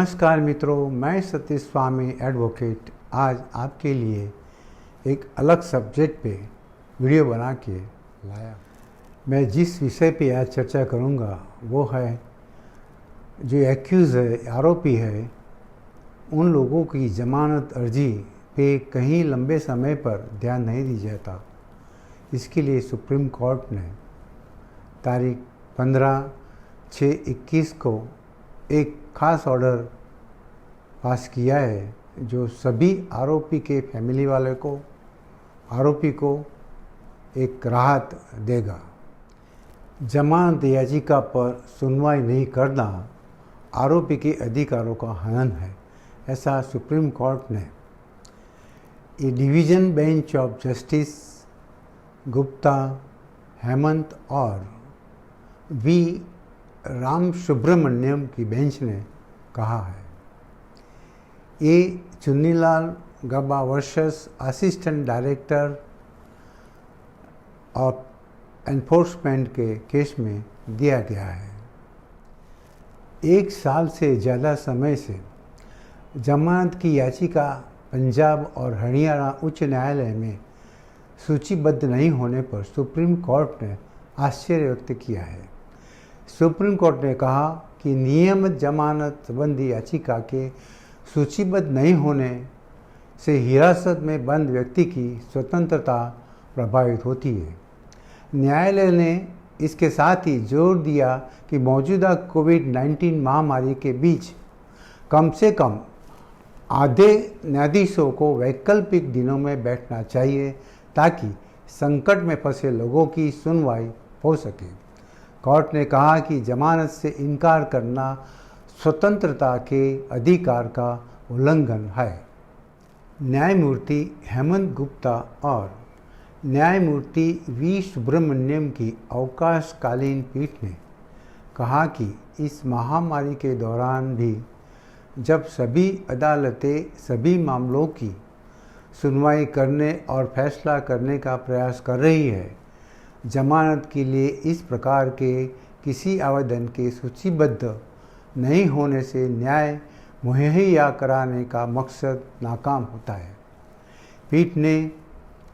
नमस्कार मित्रों, मैं सतीश स्वामी एडवोकेट आज आपके लिए एक अलग सब्जेक्ट पे वीडियो बना के लाया। मैं जिस विषय पे आज चर्चा करूँगा वो है जो एक्यूज़ है, आरोपी है, उन लोगों की ज़मानत अर्जी पे कहीं लंबे समय पर ध्यान नहीं दी जाता। इसके लिए सुप्रीम कोर्ट ने तारीख 15/6/21 को एक खास ऑर्डर पास किया है जो सभी आरोपी के फैमिली वाले को, आरोपी को एक राहत देगा। जमानत याचिका पर सुनवाई नहीं करना आरोपी के अधिकारों का हनन है, ऐसा सुप्रीम कोर्ट ने ये division bench of justice Gupta, Hemant और वी राम सुब्रमण्यम की बेंच ने कहा है। ये Chunnilal Gabba versus assistant director of enforcement के केस में दिया गया है। 1 साल से ज़्यादा समय से जमानत की याचिका पंजाब और हरियाणा उच्च न्यायालय में सूचीबद्ध नहीं होने पर सुप्रीम कोर्ट ने आश्चर्य व्यक्त किया है। सुप्रीम कोर्ट ने कहा कि नियमित जमानत संबंधी याचिका के सूचीबद्ध नहीं होने से हिरासत में बंद व्यक्ति की स्वतंत्रता प्रभावित होती है। न्यायालय ने इसके साथ ही जोर दिया कि मौजूदा कोविड-19 महामारी के बीच कम से कम आधे न्यायाधीशों को वैकल्पिक दिनों में बैठना चाहिए ताकि संकट में फंसे लोगों की सुनवाई हो सके। कोर्ट ने कहा कि जमानत से इनकार करना स्वतंत्रता के अधिकार का उल्लंघन है। न्यायमूर्ति हेमंत गुप्ता और न्यायमूर्ति वी सुब्रमण्यम की अवकाशकालीन पीठ ने कहा कि इस महामारी के दौरान भी जब सभी अदालतें सभी मामलों की सुनवाई करने और फैसला करने का प्रयास कर रही है, जमानत के लिए इस प्रकार के किसी आवेदन के सूचीबद्ध नहीं होने से न्याय मुहैया कराने का मकसद नाकाम होता है। पीठ ने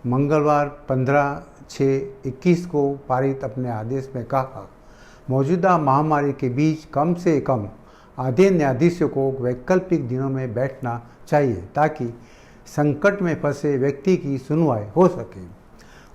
मंगलवार 15/6/21 को पारित अपने आदेश में कहा, मौजूदा महामारी के बीच कम से कम आधे न्यायाधीशों को वैकल्पिक दिनों में बैठना चाहिए ताकि संकट में फंसे व्यक्ति की सुनवाई हो सके।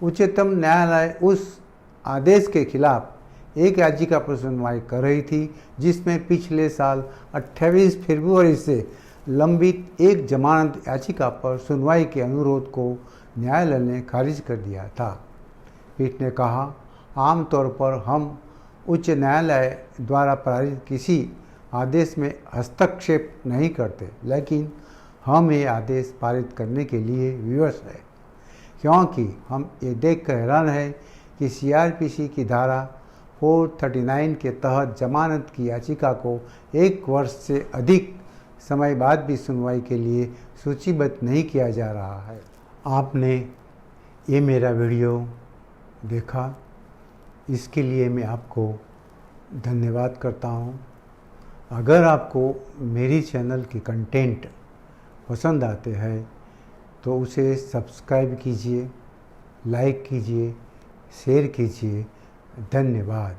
उच्चतम न्यायालय उस आदेश के खिलाफ एक याचिका पर सुनवाई कर रही थी जिसमें पिछले साल 28 फरवरी से लंबित एक जमानत याचिका पर सुनवाई के अनुरोध को न्यायालय ने खारिज कर दिया था। पीठ ने कहा, आमतौर पर हम उच्च न्यायालय द्वारा पारित किसी आदेश में हस्तक्षेप नहीं करते, लेकिन हम ये आदेश पारित करने के लिए विवश है क्योंकि हम ये देख कर हैरान है कि सीआरपीसी की धारा 439 के तहत जमानत की याचिका को 1 वर्ष से अधिक समय बाद भी सुनवाई के लिए सूचीबद्ध नहीं किया जा रहा है। आपने ये मेरा वीडियो देखा, इसके लिए मैं आपको धन्यवाद करता हूँ। अगर आपको मेरी चैनल की कंटेंट पसंद आते हैं तो उसे सब्सक्राइब कीजिए, लाइक कीजिए, शेयर कीजिए। धन्यवाद।